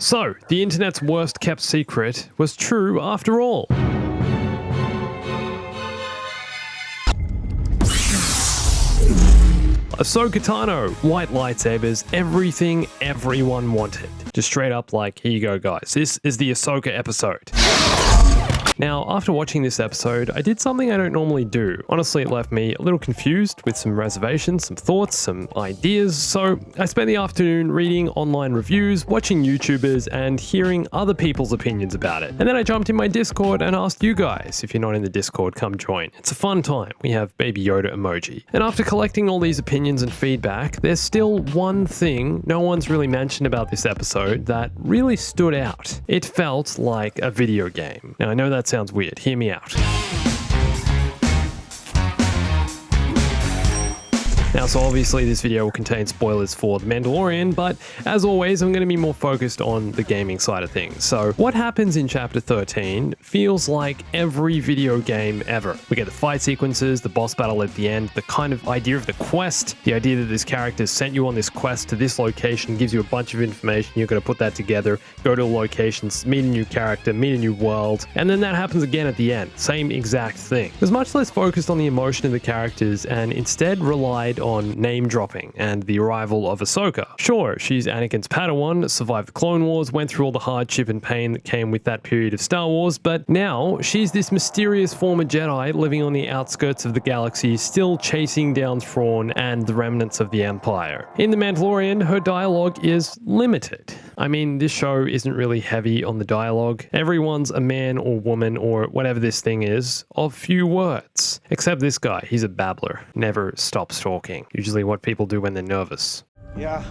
So, the internet's worst kept secret was true after all. Ahsoka Tano, white lightsabers, everything everyone wanted. Just straight up like, here you go guys, this is the Ahsoka episode. Now, after watching this episode, I did something I don't normally do. Honestly, it left me a little confused with some reservations, some thoughts, some ideas. So I spent the afternoon reading online reviews, watching YouTubers, and hearing other people's opinions about it. And then I jumped in my Discord and asked you guys. If you're not in the Discord, come join. It's a fun time. We have Baby Yoda emoji. And after collecting all these opinions and feedback, there's still one thing no one's really mentioned about this episode that really stood out. It felt like a video game. Now, I know that sounds weird. Hear me out. Now, so obviously this video will contain spoilers for The Mandalorian, but as always, I'm going to be more focused on the gaming side of things. So what happens in Chapter 13 feels like every video game ever. We get the fight sequences, the boss battle at the end, the kind of idea of the quest, the idea that this character sent you on this quest to this location, gives you a bunch of information, you're going to put that together, go to a location, meet a new character, meet a new world, and then that happens again at the end. Same exact thing. It was much less focused on the emotion of the characters and instead relied on name dropping and the arrival of Ahsoka. Sure, she's Anakin's Padawan, survived the Clone Wars, went through all the hardship and pain that came with that period of Star Wars, but now she's this mysterious former Jedi living on the outskirts of the galaxy, still chasing down Thrawn and the remnants of the Empire. In The Mandalorian, her dialogue is limited. I mean, this show isn't really heavy on the dialogue. Everyone's a man or woman or whatever this thing is of few words. Except this guy, he's a babbler, never stops talking. Usually what people do when they're nervous. Yeah,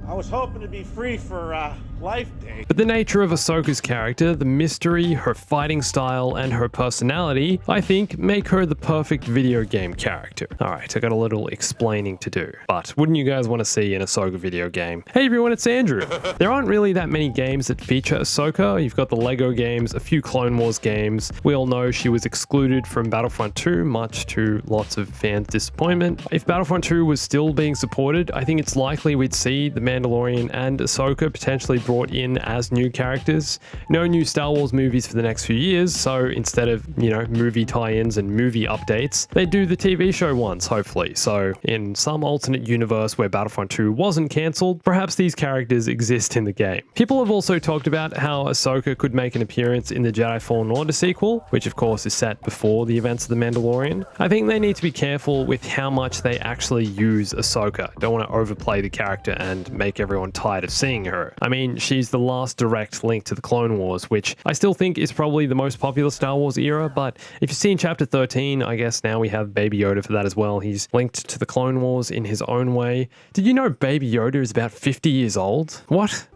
I was hoping to be free for Life Day. But the nature of Ahsoka's character, the mystery, her fighting style, and her personality, I think, make her the perfect video game character. Alright, I got a little explaining to do. But wouldn't you guys want to see an Ahsoka video game? Hey everyone, it's Andrew. There aren't really that many games that feature Ahsoka. You've got the Lego games, a few Clone Wars games. We all know she was excluded from Battlefront 2, much to lots of fans' disappointment. If Battlefront 2 was still being supported, I think it's likely we'd see The Mandalorian and Ahsoka potentially brought in as new characters. No new Star Wars movies for the next few years, so instead of, movie tie-ins and movie updates, they do the TV show ones, hopefully. So in some alternate universe where Battlefront 2 wasn't cancelled, perhaps these characters exist in the game. People have also talked about how Ahsoka could make an appearance in the Jedi Fallen Order sequel, which of course is set before the events of The Mandalorian. I think they need to be careful with how much they actually use Ahsoka. Don't want to overplay the character and make everyone tired of seeing her. I mean, she's the last direct link to the Clone Wars, which I still think is probably the most popular Star Wars era, but if you've seen Chapter 13, I guess now we have Baby Yoda for that as well. He's linked to the Clone Wars in his own way. Did you know Baby Yoda is about 50 years old? What?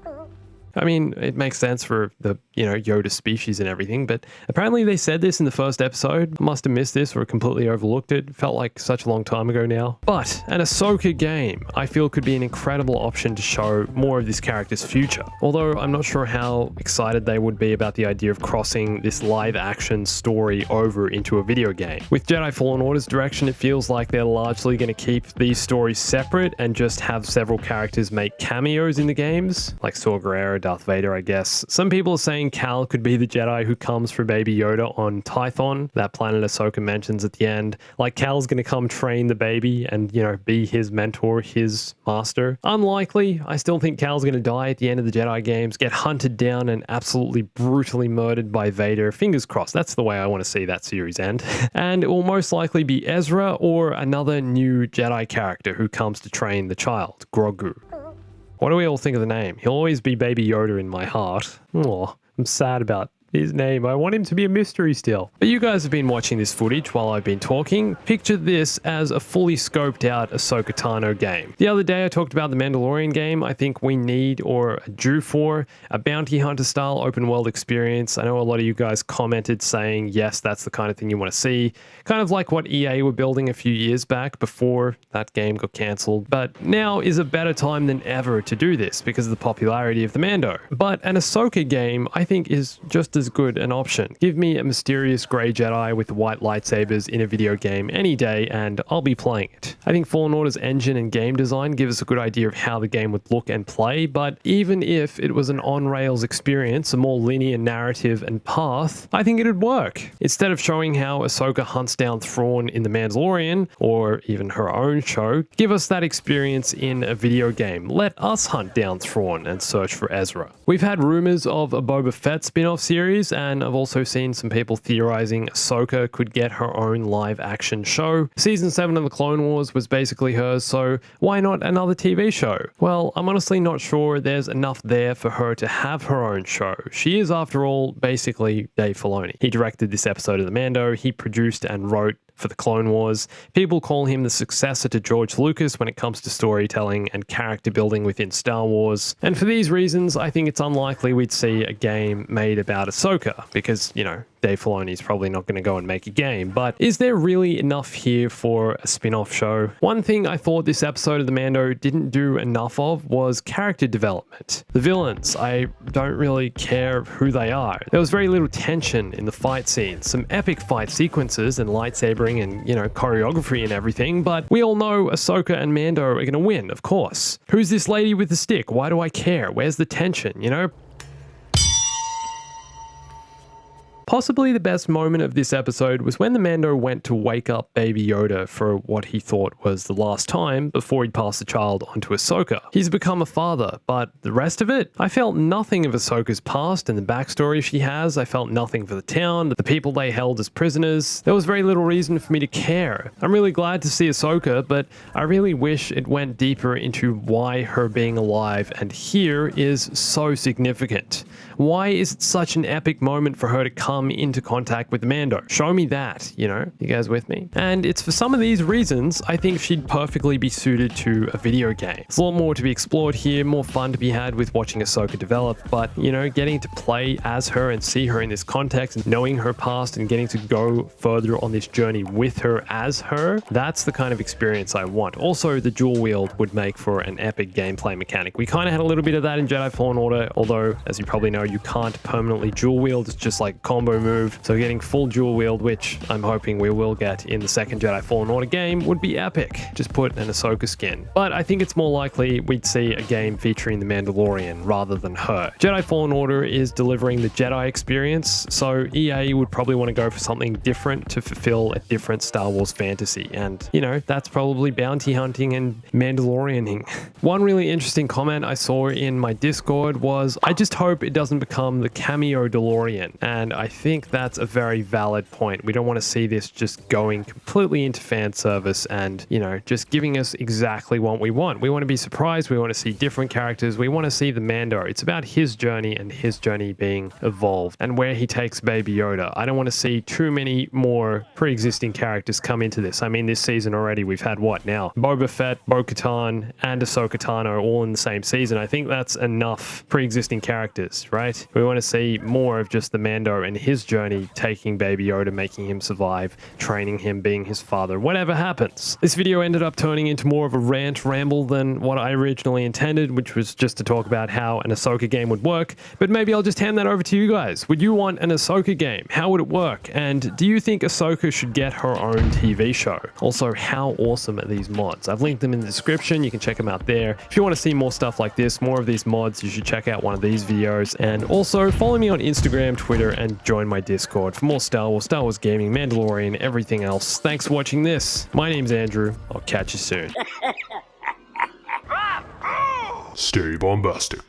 I mean, it makes sense for the, Yoda species and everything, but apparently they said this in the first episode. I must have missed this or completely overlooked it. Felt like such a long time ago now. But an Ahsoka game, I feel, could be an incredible option to show more of this character's future. Although I'm not sure how excited they would be about the idea of crossing this live action story over into a video game. With Jedi Fallen Order's direction, it feels like they're largely going to keep these stories separate and just have several characters make cameos in the games, like Saw Gerrera, Darth Vader, I guess. Some people are saying Cal could be the Jedi who comes for Baby Yoda on Tython, that planet Ahsoka mentions at the end. Like Cal's gonna come train the baby and, be his mentor, his master. Unlikely. I still think Cal's gonna die at the end of the Jedi games, get hunted down and absolutely brutally murdered by Vader. Fingers crossed. That's the way I want to see that series end. And it will most likely be Ezra or another new Jedi character who comes to train the child, Grogu. What do we all think of the name? He'll always be Baby Yoda in my heart. Aw, I'm sad about his name. I want him to be a mystery still. But you guys have been watching this footage while I've been talking. Picture this as a fully scoped out Ahsoka Tano game. The other day I talked about the Mandalorian game. I think we need or are due for a bounty hunter style open world experience. I know a lot of you guys commented saying, yes, that's the kind of thing you want to see. Kind of like what EA were building a few years back before that game got cancelled. But now is a better time than ever to do this because of the popularity of the Mando. But an Ahsoka game, I think, is just as good an option. Give me a mysterious grey Jedi with white lightsabers in a video game any day and I'll be playing it. I think Fallen Order's engine and game design give us a good idea of how the game would look and play, but even if it was an on-rails experience, a more linear narrative and path, I think it'd work. Instead of showing how Ahsoka hunts down Thrawn in The Mandalorian, or even her own show, give us that experience in a video game. Let us hunt down Thrawn and search for Ezra. We've had rumors of a Boba Fett spin-off series, and I've also seen some people theorizing Ahsoka could get her own live-action show. Season 7 of the Clone Wars was basically hers, so why not another TV show? Well, I'm honestly not sure there's enough there for her to have her own show. She is, after all, basically Dave Filoni. He directed this episode of The Mando, he produced and wrote for the Clone Wars. People call him the successor to George Lucas when it comes to storytelling and character building within Star Wars. And for these reasons, I think it's unlikely we'd see a game made about Ahsoka, because, you know, Dave Filoni's probably not going to go and make a game. But is there really enough here for a spin-off show? One thing I thought this episode of The Mando didn't do enough of was character development. The villains, I don't really care who they are. There was very little tension in the fight scenes, some epic fight sequences and lightsabering and, you know, choreography and everything, but we all know Ahsoka and Mando are going to win, of course. Who's this lady with the stick? Why do I care? Where's the tension, you know? Possibly the best moment of this episode was when the Mando went to wake up Baby Yoda for what he thought was the last time before he'd pass the child on to Ahsoka. He's become a father, but the rest of it? I felt nothing of Ahsoka's past and the backstory she has. I felt nothing for the town, the people they held as prisoners. There was very little reason for me to care. I'm really glad to see Ahsoka, but I really wish it went deeper into why her being alive and here is so significant. Why is it such an epic moment for her to come into contact with the Mando? Show me that, you know? You guys with me? And it's for some of these reasons I think she'd perfectly be suited to a video game. There's a lot more to be explored here, more fun to be had with watching Ahsoka develop, but, you know, getting to play as her and see her in this context, and knowing her past and getting to go further on this journey with her as her, that's the kind of experience I want. Also, the dual wield would make for an epic gameplay mechanic. We kind of had a little bit of that in Jedi Fallen Order, although, as you probably know, you can't permanently dual wield. It's just like combo move. So getting full dual wield, which I'm hoping we will get in the second Jedi Fallen Order game, would be epic. Just put an Ahsoka skin. But I think it's more likely we'd see a game featuring the Mandalorian rather than her. Jedi Fallen Order is delivering the Jedi experience, so EA would probably want to go for something different to fulfill a different Star Wars fantasy. And, you know, that's probably bounty hunting and Mandalorianing. One really interesting comment I saw in my Discord was, I just hope it doesn't become the cameo DeLorean. And I think that's a very valid point. We don't want to see this just going completely into fan service and, you know, just giving us exactly what we want. We want to be surprised. We want to see different characters. We want to see the Mando. It's about his journey and his journey being evolved and where he takes Baby Yoda. I don't want to see too many more pre-existing characters come into this. I mean, this season already we've had what now? Boba Fett, Bo-Katan, and Ahsoka Tano all in the same season. I think that's enough pre-existing characters, right? We want to see more of just the Mando and his journey, taking Baby Yoda, making him survive, training him, being his father, whatever happens. This video ended up turning into more of a rant ramble than what I originally intended, which was just to talk about how an Ahsoka game would work, but maybe I'll just hand that over to you guys. Would you want an Ahsoka game? How would it work? And do you think Ahsoka should get her own TV show? Also, how awesome are these mods? I've linked them in the description. You can check them out there. If you want to see more stuff like this, more of these mods, you should check out one of these videos. And also follow me on Instagram, Twitter, and join my Discord for more Star Wars gaming, Mandalorian, everything else. Thanks for watching this. My name's Andrew. I'll catch you soon. Stay bombastic.